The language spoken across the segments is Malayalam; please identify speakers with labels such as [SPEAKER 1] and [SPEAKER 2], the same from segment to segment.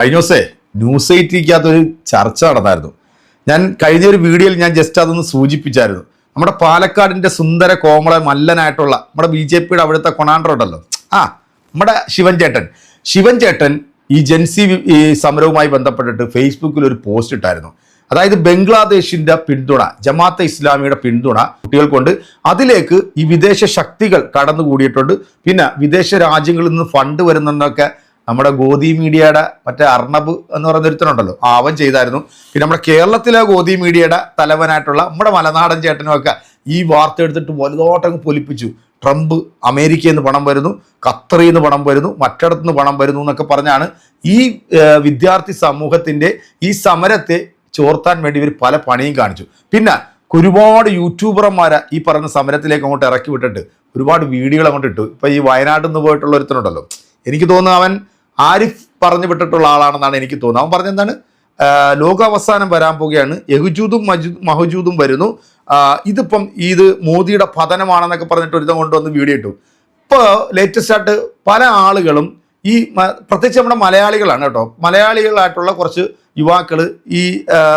[SPEAKER 1] കഴിഞ്ഞ ദിവസേ ന്യൂസ് 8-ക്കകത്തൊരു ചർച്ച നടന്നായിരുന്നു. ഞാൻ കഴിഞ്ഞ ഒരു വീഡിയോയിൽ ഞാൻ ജസ്റ്റ് അതൊന്ന് സൂചിപ്പിച്ചായിരുന്നു. നമ്മുടെ പാലക്കാടിൻ്റെ സുന്ദര കോമള മല്ലനായിട്ടുള്ള നമ്മുടെ BJPയുടെ അവിടുത്തെ കൊണാണ്ടർ ഉണ്ടല്ലോ, നമ്മുടെ ശിവൻ ചേട്ടൻ ഈ ജൻസി സമരവുമായി ബന്ധപ്പെട്ടിട്ട് ഫേസ്ബുക്കിൽ ഒരു പോസ്റ്റ് ഇട്ടായിരുന്നു. അതായത് ബംഗ്ലാദേശിൻ്റെ പിന്തുണ, ജമാഅത്തെ ഇസ്ലാമിയുടെ പിന്തുണ കുട്ടികൾക്കൊണ്ട് അതിലേക്ക് ഈ വിദേശ ശക്തികൾ കടന്നുകൂടിയിട്ടുണ്ട്. പിന്നെ വിദേശ രാജ്യങ്ങളിൽ നിന്ന് ഫണ്ട് വരുന്നുണ്ടൊക്കെ നമ്മുടെ ഗോദി മീഡിയയുടെ മറ്റേ അർണബ് എന്ന് പറയുന്നൊരുത്തനുണ്ടല്ലോ, അവൻ ചെയ്തായിരുന്നു. പിന്നെ നമ്മുടെ കേരളത്തിലെ ഗോദി മീഡിയയുടെ തലവനായിട്ടുള്ള നമ്മുടെ മലനാടൻ ചേട്ടനുമൊക്കെ ഈ വാർത്ത എടുത്തിട്ട് വലുതോട്ടങ്ങ് പൊലിപ്പിച്ചു. ട്രംപ് അമേരിക്കയിൽ നിന്ന് പണം വരുന്നു, ഖത്തറിൽ നിന്ന് പണം വരുന്നു, മറ്റിടത്തു നിന്ന് പണം വരുന്നു എന്നൊക്കെ പറഞ്ഞാണ് ഈ വിദ്യാർത്ഥി സമൂഹത്തിൻ്റെ ഈ സമരത്തെ ചോർത്താൻ വേണ്ടി ഇവർ പല പണിയും കാണിച്ചു. പിന്നെ ഒരുപാട് യൂട്യൂബർമാരെ ഈ പറയുന്ന സമരത്തിലേക്ക് അങ്ങോട്ട് ഇറക്കി വിട്ടിട്ട് ഒരുപാട് വീഡിയോകൾ അങ്ങോട്ട് ഇട്ടു. ഇപ്പം ഈ വയനാട്ടിൽ നിന്ന് പോയിട്ടുള്ള ഒരുത്തനുണ്ടല്ലോ, എനിക്ക് തോന്നുന്നു അവൻ ആരിഫ് പറഞ്ഞു വിട്ടിട്ടുള്ള ആളാണെന്നാണ് എനിക്ക് തോന്നുന്നത്. അവൻ പറഞ്ഞെന്താണ്, ലോകാവസാനം വരാൻ പോവുകയാണ്, യഹുജൂദും മഹജൂദും വരുന്നു, ഇതിപ്പം ഇത് മോദിയുടെ പതനമാണെന്നൊക്കെ പറഞ്ഞിട്ട് ഒരുത്തം കൊണ്ടുവന്ന് വീഡിയോ ഇട്ടു. ഇപ്പോൾ ലേറ്റസ്റ്റ് ആയിട്ട് പല ആളുകളും ഈ പ്രത്യേകിച്ച് നമ്മുടെ മലയാളികളാണ് കേട്ടോ, മലയാളികളായിട്ടുള്ള കുറച്ച് യുവാക്കൾ ഈ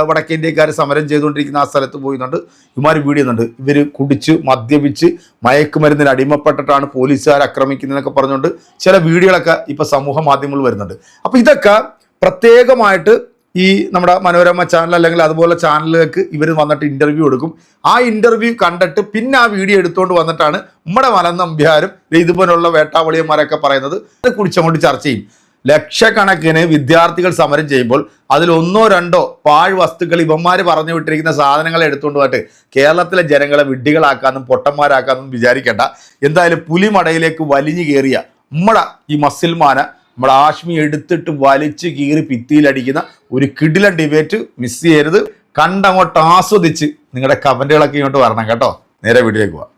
[SPEAKER 1] വടക്കേന്ത്യക്കാർ സമരം ചെയ്തുകൊണ്ടിരിക്കുന്ന ആ സ്ഥലത്ത് പോയിട്ടുണ്ട്. ഇവന്മാർ വീഡിയോ ചെയ്യുന്നുണ്ട്, ഇവർ കുടിച്ച് മദ്യപിച്ച് മയക്കുമരുന്നിന് അടിമപ്പെട്ടിട്ടാണ് പോലീസുകാർ ആക്രമിക്കുന്നതെന്നൊക്കെ പറഞ്ഞുകൊണ്ട് ചില വീഡിയോകളൊക്കെ ഇപ്പോൾ സമൂഹ മാധ്യമങ്ങളിൽ വരുന്നുണ്ട്. അപ്പോൾ ഇതൊക്കെ പ്രത്യേകമായിട്ട് ഈ നമ്മുടെ മനോരമ ചാനൽ അല്ലെങ്കിൽ അതുപോലെ ചാനലുകൾക്ക് ഇവർ വന്നിട്ട് ഇൻ്റർവ്യൂ എടുക്കും. ആ ഇൻ്റർവ്യൂ കണ്ടിട്ട് പിന്നെ ആ വീഡിയോ എടുത്തുകൊണ്ട് വന്നിട്ടാണ് നമ്മുടെ മലനമ്പ്യാരും ഇതുപോലുള്ള വേട്ടാവളിയന്മാരൊക്കെ പറയുന്നത് കുറിച്ചങ്ങോട്ട് ചർച്ച ചെയ്യും. ലക്ഷക്കണക്കിന് വിദ്യാർത്ഥികൾ സമരം ചെയ്യുമ്പോൾ അതിൽ 1-2 പാഴ് വസ്തുക്കൾ ഇവന്മാർ പറഞ്ഞു വിട്ടിരിക്കുന്ന സാധനങ്ങളെ എടുത്തുകൊണ്ട് പോയിട്ട് കേരളത്തിലെ ജനങ്ങളെ വിഡ്ഢികളാക്കാനും പൊട്ടന്മാരാക്കാനും വിചാരിക്കേണ്ട. എന്തായാലും പുലിമടയിലേക്ക് വലിഞ്ഞു കയറിയ നമ്മുടെ ഈ മസിൽമാനെ നമ്മുടെ ആഷ്മി എടുത്തിട്ട് വലിച്ച് കീറി ഭിത്തിയിലടിക്കുന്ന ഒരു കിടിലൻ ഡിബേറ്റ് മിസ് ചെയ്യരുത്. കണ്ടങ്ങോട്ട് ആസ്വദിച്ച് നിങ്ങളുടെ കമൻറ്റുകളൊക്കെ ഇങ്ങോട്ട് വരണം കേട്ടോ. നേരെ വീഡിയോയിലേക്ക് പോവാം.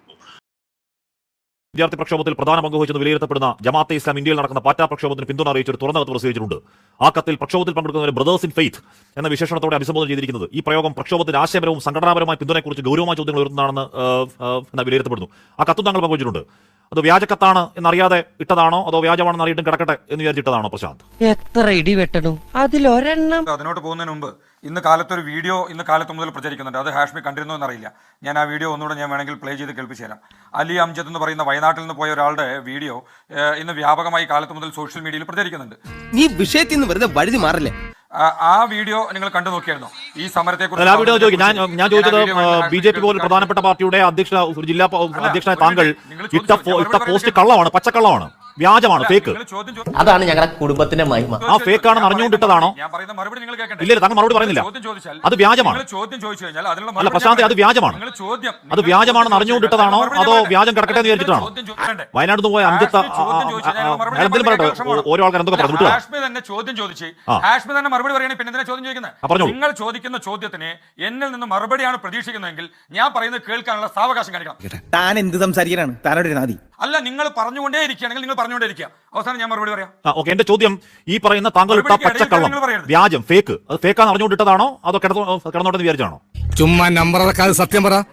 [SPEAKER 2] വിദ്യാർത്ഥി പ്രക്ഷോഭത്തിൽ പ്രധാന പങ്ക് വഹിച്ചെന്ന് വിലയിരുത്തപ്പെടുന്ന ജമാഅത്തെ ഇസ്ലാം ഇന്ത്യയിൽ നടക്കുന്ന പാറ്റാ പ്രക്ഷോഭത്തിന് പിന്തുണ അറിയിച്ച ഒരു തുറന്ന കത്ത് പ്രസിദ്ധീകരിച്ചിട്ടുണ്ട്. ആ കത്തിൽ പ്രക്ഷോഭത്തിൽ പങ്കെടുക്കുന്നവരെ ബ്രദേഴ്സ് ഇൻ ഫെയ്ത്ത് എന്ന വിശേഷണത്തോടെ അഭിസംബോധന ചെയ്തിരിക്കുന്നത് ഈ പ്രയോഗം പ്രക്ഷോഭത്തിന് ആശയപരവും സംഘടനാപരമായ പിന്തുണയെക്കുറിച്ച് ഗൗരവമായ ചോദ്യങ്ങൾ ഉയർത്തുന്നതാണെന്ന് വിലയിരുത്തപ്പെടുന്നു. ആ കത്തും താങ്കൾ പങ്കുവച്ചിട്ടുണ്ട്. അത് വ്യാജക്കത്താണ് എന്നറിയാതെ ഇട്ടതാണോ അതോ വ്യാജമാണെന്ന് അറിയിട്ടും കിടക്കട്ടെ എന്ന് വിചാരിച്ചിട്ടതാണോ പ്രശാന്ത്?
[SPEAKER 3] എത്ര ഇടി വെട്ടണം അതിലൊരെണ്ണം.
[SPEAKER 4] അതിനോട്ട് പോകുന്നതിന് മുമ്പ് ഇന്ന് കാലത്തൊരു വീഡിയോ കാലത്ത് മുതൽ പ്രചരിക്കുന്നുണ്ട്. അത് ഹാഷ്മി കണ്ടിരുന്നോ എന്നറിയില്ല. ഞാൻ ആ വീഡിയോ ഒന്നുകൂടെ ഞാൻ വേണമെങ്കിൽ പ്ലേ ചെയ്ത് കേൾപ്പിച്ചു തരാം. അലി അംജദ് എന്ന് പറയുന്ന വയനാട്ടിൽ നിന്ന് പോയ ഒരാളുടെ വീഡിയോ ഇന്ന് വ്യാപകമായി കാലത്ത് മുതൽ സോഷ്യൽ മീഡിയയിൽ പ്രചരിക്കുന്നുണ്ട്.
[SPEAKER 3] നീ വിഷയത്തിൽ നിന്ന് വെറുതെ വഴുതി മാറില്ലേ?
[SPEAKER 4] ആ വീഡിയോ നിങ്ങൾ കണ്ടു നോക്കിയായിരുന്നു ഈ സമരത്തെ കുറിച്ച്?
[SPEAKER 2] ഞാൻ ചോദിച്ചത് BJP പോലും പ്രധാനപ്പെട്ട പാർട്ടിയുടെ ജില്ലാ അധ്യക്ഷനായ താങ്കൾ ഇട്ട പോസ്റ്റ് കള്ളമാണ്, പച്ചക്കള്ളമാണ്, വ്യാജമാണ്, ഫേക്ക്.
[SPEAKER 3] അതാണ് ഞങ്ങളുടെ കുടുംബത്തിന്റെ മഹിമ.
[SPEAKER 2] ആ ഫേക്ക് ആണെന്ന് അറിഞ്ഞുകൊണ്ടിട്ടതാണോ?
[SPEAKER 4] ഞാൻ പറയുന്ന മറുപടി നിങ്ങൾ കേൾക്കണ്ടേ?
[SPEAKER 2] ഇല്ല, താങ്കൾ മറുപടി പറയുന്നില്ല. അത് വ്യാജമാണ്.
[SPEAKER 4] ചോദ്യം ചോദിച്ചു കഴിഞ്ഞാൽ
[SPEAKER 2] അല്ല പ്രശാന്ത്, അത് വ്യാജമാണ്. അത് വ്യാജമാണെന്ന് അറിഞ്ഞുകൊണ്ടിട്ടതാണോ അതോ വ്യാജം കിടക്കട്ടെ എന്ന് വിചാരിച്ചിട്ടാണോ? വയനാട് നിന്ന് പോയ അഞ്ചത്തെ ഓരോ ആൾക്കാർ എന്തൊക്കെ പറഞ്ഞു?
[SPEAKER 4] ഹാഷ്മി തന്നെ ചോദ്യം ചോദിച്ച് ഹാഷ്മി തന്നെ മറുപടി പറയണേ, പിന്നെ എന്തിനാ ചോദ്യം ചോദിക്കുന്നത്? നിങ്ങൾ ചോദിക്കുന്ന ചോദ്യത്തിന് എന്നിൽ നിന്ന് മറുപടിയാണ് പ്രതീക്ഷിക്കുന്നതെങ്കിൽ ഞാൻ പറയുന്നത് കേൾക്കാനുള്ള സാവകാശം കാണിക്കണം.
[SPEAKER 3] താൻ എന്ത് സംസാരിക്കാനാണ്? താനോട് നാദി
[SPEAKER 4] അല്ല, നിങ്ങൾ പറഞ്ഞുകൊണ്ടേ ഇരിക്കുകയാണെങ്കിൽ നിങ്ങൾ പറഞ്ഞുകൊണ്ടേയിരിക്കുക. അവസാനം ഞാൻ മറുപടി പറയാം.
[SPEAKER 2] ഓക്കെ, എന്റെ ചോദ്യം ഈ പറയുന്ന താങ്കൾ ഇട്ട പച്ചക്കള്ളം, വ്യാജം, ഫേക്ക്, അത് ഫേക്കാന്ന് അറിഞ്ഞുകൊണ്ടിട്ടതാണോ അതോ കിടന്നോട്ടെന്ന് വിചാരിച്ചാണോ?
[SPEAKER 5] ചുമ്മാ നമ്പർ സത്യം പറ.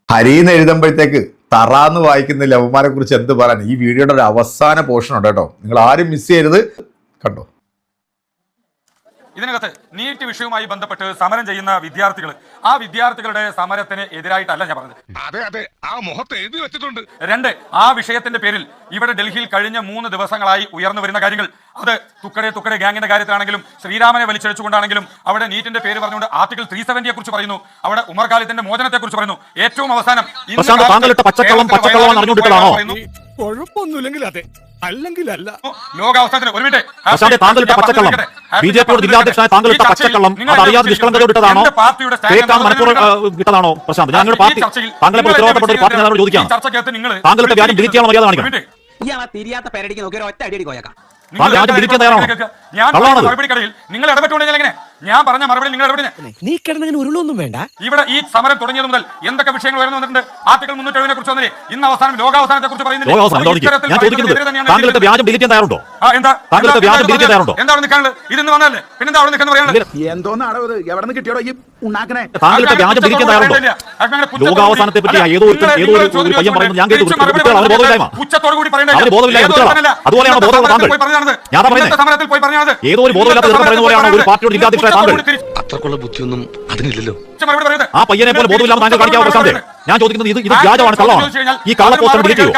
[SPEAKER 1] ഹരിന്ന് എഴുതുമ്പോഴത്തേക്ക് തറാന്ന് വായിക്കുന്ന ലവന്മാരെ കുറിച്ച് എന്ത് പറയാൻ? ഈ വീഡിയോയുടെ ഒരു അവസാന പോർഷൻ ഉണ്ട് കേട്ടോ, നിങ്ങൾ ആരും മിസ് ചെയ്യരുത്, കണ്ടോ.
[SPEAKER 4] ഇതിനകത്ത് നീറ്റ് വിഷയവുമായി ബന്ധപ്പെട്ട് സമരം ചെയ്യുന്ന വിദ്യാർത്ഥികൾ, ആ വിദ്യാർത്ഥികളുടെ സമരത്തിന് എതിരായിട്ടല്ല ഞാൻ പറഞ്ഞത്.
[SPEAKER 5] അതെ, ആ മുഖത്ത് എഴുതി വെച്ചിട്ടുണ്ട്.
[SPEAKER 4] 2, ആ വിഷയത്തിന്റെ പേരിൽ ഇവിടെ ഡൽഹിയിൽ കഴിഞ്ഞ 3 ദിവസങ്ങളായി ഉയർന്നു വരുന്ന കാര്യങ്ങൾ, അത് തുക്കടെ ഗ്യാങ്ങിന്റെ കാര്യത്തിലാണെങ്കിലും ശ്രീരാമനെ വലിച്ചഴിച്ചുകൊണ്ടാണെങ്കിലും അവിടെ നീറ്റിന്റെ പേര് പറഞ്ഞുകൊണ്ട് ആർട്ടിക്കിൾ 370 കുറിച്ച് പറയുന്നു, അവിടെ ഉമർ ഖാലിദിന്റെ മോചനത്തെ കുറിച്ച് പറയുന്നു. ഏറ്റവും അവസാനം കുഴപ്പമൊന്നുമില്ലെങ്കിൽ അതെ, അല്ലെങ്കിൽ അല്ല. ലോകാവസാനത്തിന് ഒരു മിനിറ്റ്,
[SPEAKER 2] BJP ജില്ലാധ്യക്ഷനായ താങ്കൾ ഇട്ട പച്ചക്കള്ളം അത് അറിയാതെ നിഷ്കളങ്കതയോട് ഇട്ടതാണോ ഇട്ടതാണോ പ്രശാന്ത്? ഞങ്ങളുടെ പാർട്ടി താങ്കളെ ഉത്തരവാദിത്തപ്പെട്ട ഒരു പാർട്ടി നേതാവ് ചോദിക്കാം, താങ്കളുടെ വ്യാജം ഡിലീറ്റ് ചെയ്യാനുള്ള മര്യാദ കാണിക്കണം.
[SPEAKER 3] തിരിയാത്ത പേരടിക്ക് നോക്കി ഒറ്റ അടി കോയക്കാം.
[SPEAKER 4] നിങ്ങൾ ഇടപെട്ടുകൊണ്ടെങ്കിൽ എങ്ങനെ? ഞാൻ പറഞ്ഞ മറുപടി നിങ്ങൾ ഇടപെടുന്നത്.
[SPEAKER 3] നീ കിടന്നതിന് ഉരുളൊന്നും വേണ്ട.
[SPEAKER 4] ഇവിടെ ഈ സമരം തുടങ്ങിയത് മുതൽ എന്തൊക്കെ വിഷയങ്ങൾ ഉയർന്നു വന്നിട്ടുണ്ട്? ആർട്ടിക്കിൾ 370 കുറിച്ച് വന്നില്ലേ? ഇന്ന് അവസാനം ലോകാവസാനത്തെ കുറിച്ച് പറയുന്നില്ല. എന്താണ് നിൽക്കാനുള്ളത്? ഇതെന്ന് വന്നല്ലേ? പിന്നെന്താ അവിടെ നിൽക്കുന്ന പറയാനുള്ളത്?
[SPEAKER 6] എന്തോന്നാണ് എവിടെ നിന്ന് കിട്ടിയോടോ?
[SPEAKER 2] താങ്കളുടെ വ്യാജം തിരിക്കാൻ തയ്യാറുണ്ടോ? ലോകാവസാനത്തെ പറ്റി ഏതോ ഒരു പയ്യൻ പറയുന്നത് ഞാൻ കേട്ടു. കുട്ടികൾ അവർ ബോധമില്ലായ്മ, അവർ ബോധമില്ലായ്മ കുട്ടികളാണ്. അതുപോലെയാണ് ബോധമുള്ള താങ്കൾ. ഞാൻ പറയുന്നത് ഏതോ ഒരു ബോധമില്ലാത്ത പറയുന്ന പോലെയാണ് ഒരു പാർട്ടിയുടെ ജില്ലാധ്യക്ഷനായ താങ്കൾ.
[SPEAKER 5] അത്രക്കുള്ള ബുദ്ധിയൊന്നും അതിനില്ലല്ലോ.
[SPEAKER 2] ആ പയ്യനെ പോലെ ബോധമില്ലാതെ താങ്കൾ കാണിക്കാവോ പ്രശാന്ത്? ഞാൻ ചോദിക്കുന്നത് ഇത് വ്യാജമാണ്, കള്ളമാണ്. ഈ കള്ള പോസ്റ്റർ ഡിലീറ്റ് ചെയ്യോ?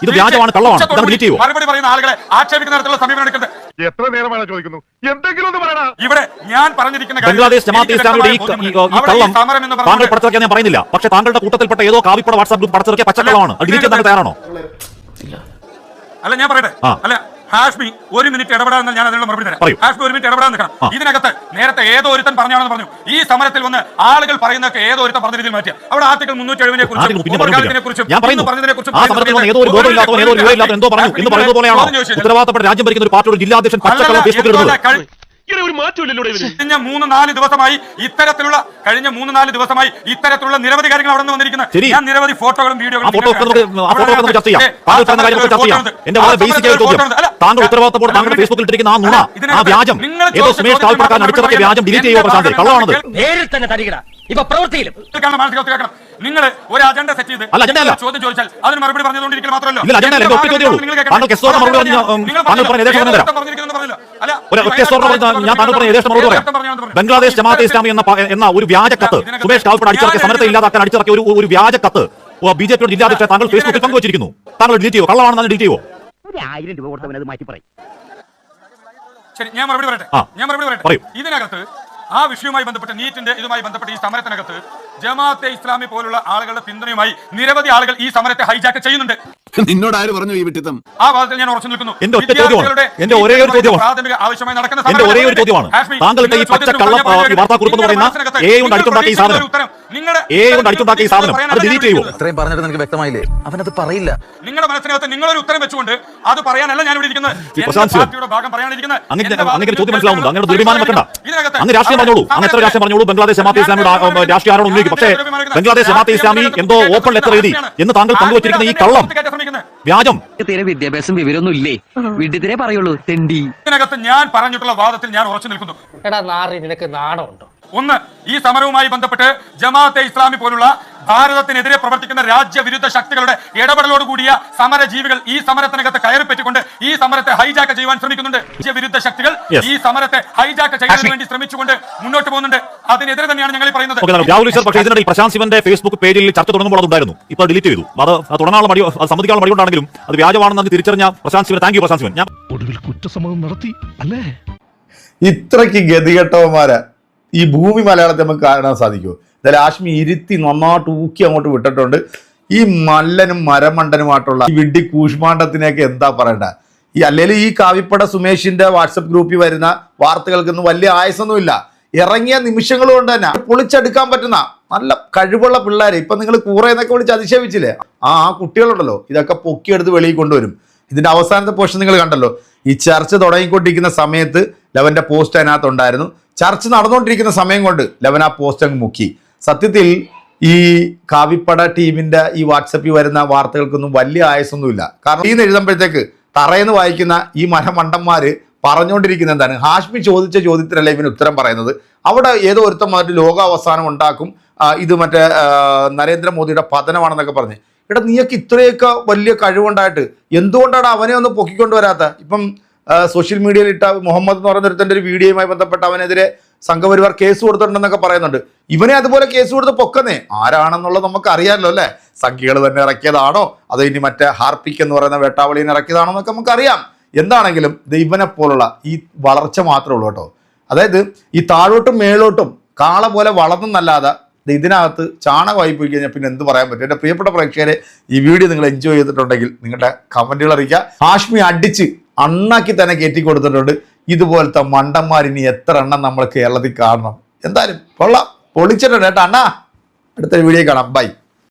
[SPEAKER 2] ഇത് വ്യാജമാണ്, കള്ളമാണ്. ഇതാണ് ഡിലീറ്റ് ചെയ്യോ?
[SPEAKER 4] മറുപടി പറയുന്ന ആളുകളെ ആക്ഷേപിക്കുന്ന തരത്തിലുള്ള സമീപനം എടുക്കുന്നത്.
[SPEAKER 5] എത്ര നേരമാണ് ചോദിക്കുന്നു? എന്തെങ്കിലും ഒന്ന് പറയണം.
[SPEAKER 4] ഇവിടെ ഞാൻ പറഞ്ഞിരിക്കുന്ന
[SPEAKER 2] ബംഗ്ലാദേശ് ജമാഅത്തെ ഇസ്ലാമിയുടെ ഈ കള്ളം താങ്കൾ പടച്ചിറക്കിയാൽ ഞാൻ പറയുന്നില്ല. പക്ഷേ താങ്കളുടെ കൂട്ടത്തിൽപ്പെട്ട ഏതോ കാവിപ്പട വാട്സാപ്പ് ഗ്രൂപ്പ് പടച്ചിറക്കിയ പച്ചക്കള്ളമാണ്. അത് ഡിലീറ്റ് ചെയ്യാൻ തയ്യാറാണോ?
[SPEAKER 4] അല്ല, ഞാൻ പറയട്ടെ. അല്ല, ഹാഷ്മി ഒരു മിനിറ്റ് ഇടപെടാൻ ഞാൻ അതിനുള്ള മറുപടി തരാം. ഹാഷ്മി ഒരു മിനിറ്റ് ഇടപെടാൻ നിൽക്കണം. ഇതിനകത്ത് നേരത്തെ ഏതോ ഒരുത്തൻ പറഞ്ഞാണെന്ന് പറഞ്ഞു. ഈ സമരത്തിൽ വന്ന് ആളുകൾ പറയുന്നതൊക്കെ ഏതോ ഒരുത്തൻ പറഞ്ഞ രീതിയിൽ മാറ്റിയ അവിടെ ആർട്ടിക്കിൾ 370 കുറിച്ചും
[SPEAKER 2] ഉത്തരവാദിത്തപ്പെട്ട രാജ്യം ഭരിക്കുന്ന ഒരു പാർട്ടിയുടെ ജില്ലാധ്യക്ഷൻ പച്ചക്കള്ളം ഫേസ്ബുക്കിൽ ഇടുന്നത്
[SPEAKER 4] കഴിഞ്ഞ 3-4 ദിവസമായി ഇത്തരത്തിലുള്ള നിരവധി കാര്യങ്ങൾ അവിടെ നിന്ന് വന്നിരിക്കുന്നത്. ഞാൻ നിരവധി ഫോട്ടോകളും വീഡിയോകളും
[SPEAKER 2] താങ്കൾ ഉത്തരവാദിത്തത്തോടെ താങ്കളുടെ ഫേസ്ബുക്കിൽ ഇട്ടിരിക്കുന്ന ആ നുണ, ആ വ്യാജം, ഏതോ സുമേഷ് കാൽപ്പടക്കാൻ അടിച്ചിറക്കിയ വ്യാജം ഡിലീറ്റ് ചെയ്യുക പ്രശാന്ത്. കള്ളമാണത്.
[SPEAKER 4] നിങ്ങൾ ഒരു അജണ്ട സെറ്റ് ചെയ്ത് ചോദ്യം ചോദിച്ചാൽ അതിന് മറുപടി പറഞ്ഞുകൊണ്ടിരിക്കൽ മാത്രമല്ല.
[SPEAKER 2] ബംഗ്ലാദേശ് ജമാഅത്തെ ഇസ്ലാമി എന്ന ഒരു വ്യാജ കത്ത്, സുമേഷ് കാൽപ്പട അടിച്ചിറക്കിയ സമരത്തെ ഇല്ലാതാക്കാൻ അടിച്ചിറക്കിയ ഒരു വ്യാജ കത്ത് ബിജെപിയുടെ ജില്ലാധ്യക്ഷൻ താങ്കൾ ഫേസ്ബുക്കിൽ പങ്കുവച്ചിരിക്കുന്നു. താങ്കൾ ഡിലീറ്റ് ചെയ്യോ? കള്ളമാണെന്ന് ഡിലീറ്റ് ചെയ്യോ?
[SPEAKER 3] 1000 രൂപ കൊടുത്തവനത് മാറ്റി പറയും.
[SPEAKER 4] ശരി, ഞാൻ മറുപടി പറയട്ടെ. ഇതിനകത്ത് ആ വിഷയവുമായി ബന്ധപ്പെട്ട് നീറ്റിന്റെ ഇതുമായി ബന്ധപ്പെട്ട് ഈ സമരത്തിനകത്ത് ജമാഅത്തെ ഇസ്ലാമി പോലുള്ള ആളുകളുടെ പിന്തുണയുമായി നിരവധി ആളുകൾ ഈ സമരത്തെ ഹൈജാക്ക് ചെയ്യുന്നുണ്ട്.
[SPEAKER 5] നിന്നോട് ആര് പറഞ്ഞു ഈ വിട്ടിത്തം?
[SPEAKER 4] ആ വാദത്തിൽ ഞാൻ ഉറച്ചു നിൽക്കുന്നു.
[SPEAKER 2] എന്റെ ഒരേ ഒരു ചോദ്യമാണ്
[SPEAKER 4] ആവശ്യമായി നടക്കുന്ന
[SPEAKER 2] താങ്കൾക്ക് ഈ പച്ചക്കള്ളം വാർത്താക്കുറിപ്പ് എന്ന് പറയുന്ന കൊണ്ട് അടിച്ചുണ്ടാക്കിയ ഈ സാധനം, കൊണ്ട് അടിച്ചുണ്ടാക്കിയ ഈ സാധനം അത് ഡിലീറ്റ് ചെയ്യുമോ?
[SPEAKER 6] ഇത്രയും പറഞ്ഞിട്ട് നിനക്ക് വ്യക്തമായില്ലേ? അവനത് പറയില്ല.
[SPEAKER 4] നിങ്ങളുടെ മനസ്സിനകത്ത് നിങ്ങളൊരു ഉത്തരം വെച്ചുകൊണ്ട് അത് പറയാനല്ല ഞാൻ ഇവിടെ ഇരിക്കുന്നത്.
[SPEAKER 2] അങ്ങനെ ചോദ്യം മനസ്സിലാവുന്നുണ്ട്. അങ്ങനെ തീരുമാനം വെക്കണ്ട. അങ്ങ് രാഷ്ട്രീയം പറഞ്ഞോളൂ, അങ്ങ് എത്ര രാഷ്ട്രീയം പറഞ്ഞോളൂ. ബംഗ്ലാദേശ് ജമാഅത്തെ ഇസ്ലാമിയുടെ രാഷ്ട്രീയ ആരോപണം ഉന്നയിക്കും. പക്ഷേ ബംഗ്ലാദേശ് ജമാഅത്തെ ഇസ്ലാമി എന്തോ ഓപ്പൺ ലെറ്റർ എഴുതി എന്ന് താങ്കൾ പങ്കുവച്ചിരിക്കുന്ന ഈ കള്ളം, വ്യാജം.
[SPEAKER 3] വിദ്യാഭ്യാസം വിവരമൊന്നും ഇല്ലേ? വീട്ടിൽ പറയുള്ളൂ തെണ്ടി.
[SPEAKER 4] ഇതിനകത്ത് ഞാൻ പറഞ്ഞിട്ടുള്ള വാദത്തിൽ ഞാൻ ഉറച്ചു നിൽക്കുന്നു.
[SPEAKER 3] എടാ നാറി, നിനക്ക് നാണമുണ്ടോ?
[SPEAKER 4] ഒന്ന്, ഈ സമരവുമായി ബന്ധപ്പെട്ട് ജമാഅത്തെ ഇസ്ലാമി പോലുള്ള ഭാരതത്തിനെതിരെ പ്രവർത്തിക്കുന്ന രാജ്യവിരുദ്ധ ശക്തികളുടെ ഇടപെടലോടുകൂടിയ സമരജീവികൾ ഈ സമരത്തിനകത്ത് കയറിപ്പറ്റിക്കൊണ്ട് ഈ സമരത്തെ ഹൈജാക്ക് ചെയ്യുവാൻ ശ്രമിക്കുന്നുണ്ട്. രാജ്യവിരുദ്ധ ശക്തികൾ ഈ സമരത്തെ ഹൈജാക്ക് ചെയ്യാൻ വേണ്ടി ശ്രമിച്ചുകൊണ്ട് മുന്നോട്ട് പോകുന്നുണ്ട്. അതിനെതിരെ തന്നെയാണ് ഞങ്ങൾ പറയുന്നത്.
[SPEAKER 2] പക്ഷേ ഇതിനിടയിൽ പ്രശാന്ത് ശിവന്റെ ഫേസ്ബുക്ക് പേജിൽ ചർച്ച തുടങ്ങുമ്പോൾ അതുണ്ടായിരുന്നു. ഇപ്പോൾ ഡിലീറ്റ് ചെയ്തു. അത് തുടങ്ങാനുള്ള മടി, സമ്മതിക്കാനുള്ള മടി കൊണ്ടാണെങ്കിലും അത് വ്യാജമാണെന്ന് തിരിച്ചറിഞ്ഞ പ്രശാന്ത് ശിവൻ, താങ്ക് യു പ്രശാന്ത് ശിവൻ. ഞാൻ
[SPEAKER 5] ഒടുവിൽ കുറ്റസമ്മതം നടത്തി അല്ലേ?
[SPEAKER 1] ഇത്രയ്ക്ക് ഗതികെട്ടവന്മാരെ ഈ ഭൂമി മലയാളത്തെ നമുക്ക് കാണാൻ സാധിക്കുമോ? എന്തായാലും ആശ്മി ഇരുത്തി നന്നായിട്ട് ഊക്കി അങ്ങോട്ട് വിട്ടിട്ടുണ്ട്. ഈ മല്ലനും മരമണ്ടനുമായിട്ടുള്ള ഈ വിഡ്ഢി കൂഷ്മാണ്ഡത്തിനെയൊക്കെ എന്താ പറയണ്ട. ഈ അല്ലെങ്കിൽ ഈ കാവിപ്പട സുമേഷിന്റെ വാട്സപ്പ് ഗ്രൂപ്പിൽ വരുന്ന വാർത്തകൾക്കൊന്നും വലിയ ആയസൊന്നുമില്ല. ഇറങ്ങിയ നിമിഷങ്ങൾ കൊണ്ട് തന്നെ പൊളിച്ചെടുക്കാൻ പറ്റുന്ന നല്ല കഴിവുള്ള പിള്ളേർ. ഇപ്പം നിങ്ങൾ കൂറ എന്നൊക്കെ വിളിച്ച് അതിശയിച്ചില്ലേ? ആ കുട്ടികളുണ്ടല്ലോ, ഇതൊക്കെ പൊക്കിയെടുത്ത് വെളിയിൽ കൊണ്ടുവരും. ഇതിന്റെ അവസാനത്തെ പോസ്റ്റ് നിങ്ങൾ കണ്ടല്ലോ. ഈ ചർച്ച തുടങ്ങിക്കൊണ്ടിരിക്കുന്ന സമയത്ത് ലവന്റെ പോസ്റ്റ് അതിനകത്തുണ്ടായിരുന്നു. ചർച്ച നടന്നുകൊണ്ടിരിക്കുന്ന സമയം കൊണ്ട് ലവൻ ആ പോസ്റ്റ് അങ്ങ് മുക്കി. സത്യത്തിൽ ഈ കാവിപ്പട ടീമിന്റെ ഈ വാട്സപ്പിൽ വരുന്ന വാർത്തകൾക്കൊന്നും വലിയ ആയസൊന്നുമില്ല. കാരണം ഈ എഴുതുമ്പോഴത്തേക്ക് തറയെന്ന് വായിക്കുന്ന ഈ മരമണ്ടന്മാര് പറഞ്ഞുകൊണ്ടിരിക്കുന്ന എന്താണ്? ഹാഷ്മി ചോദിച്ച ചോദ്യത്തിനല്ല ഇവന് ഉത്തരം പറയുന്നത്. അവിടെ ഏതോ ഒരുത്തം മാറ്റി ലോകാവസാനം ഉണ്ടാക്കും, ഇത് മറ്റേ നരേന്ദ്രമോദിയുടെ പതനമാണെന്നൊക്കെ പറഞ്ഞ്. എടാ, നീയൊക്കെ ഇത്രയൊക്കെ വലിയ കഴിവുണ്ടായിട്ട് എന്തുകൊണ്ടാണ് അവനെ ഒന്ന് പൊക്കിക്കൊണ്ടുവരാത്ത? ഇപ്പം സോഷ്യൽ മീഡിയയിൽ ഇട്ട മുഹമ്മദ് എന്ന് പറയുന്ന ഒരുത്തൻ്റെ ഒരു വീഡിയോയുമായി ബന്ധപ്പെട്ട് അവനെതിരെ സംഘപരിവാർ കേസ് കൊടുത്തിട്ടുണ്ടെന്നൊക്കെ പറയുന്നുണ്ട്. ഇവനെ അതുപോലെ കേസ് കൊടുത്ത് പൊക്കുന്നേ ആരാണെന്നുള്ളത് നമുക്ക് അറിയാമല്ലോ അല്ലേ? സംഖ്യകൾ തന്നെ ഇറക്കിയതാണോ അതോ ഇനി മറ്റേ ഹാർപ്പിക് എന്ന് പറയുന്ന വേട്ടാവളിനെ ഇറക്കിയതാണോ എന്നൊക്കെ നമുക്കറിയാം. എന്താണെങ്കിലും ദൈവനെ പോലുള്ള ഈ വളർച്ച മാത്രമേ ഉള്ളൂ കേട്ടോ. അതായത് ഈ താഴോട്ടും മേളോട്ടും കാള പോലെ വളർന്നല്ലാതെ ഇതിനകത്ത് ചാണകമായി പോയി കഴിഞ്ഞാൽ പിന്നെ എന്ത് പറയാൻ പറ്റും? എൻ്റെ പ്രിയപ്പെട്ട പ്രേക്ഷകരെ, ഈ വീഡിയോ നിങ്ങൾ എൻജോയ് ചെയ്തിട്ടുണ്ടെങ്കിൽ നിങ്ങളുടെ കമൻറ്റുകൾ അറിയിക്കുക. ഹാഷ്മി അടിച്ച് അണ്ണാക്കി തന്നെ കയറ്റി കൊടുത്തിട്ടുണ്ട്. ഇതുപോലത്തെ മണ്ടന്മാരിനി എത്ര എണ്ണം നമ്മൾ കേരളത്തിൽ കാണണം. എന്തായാലും കൊള്ളാം, പൊളിച്ചിട്ടുണ്ട് കേട്ടോ അണ്ണാ. അടുത്തൊരു വീഡിയോ കാണാം. ബൈ.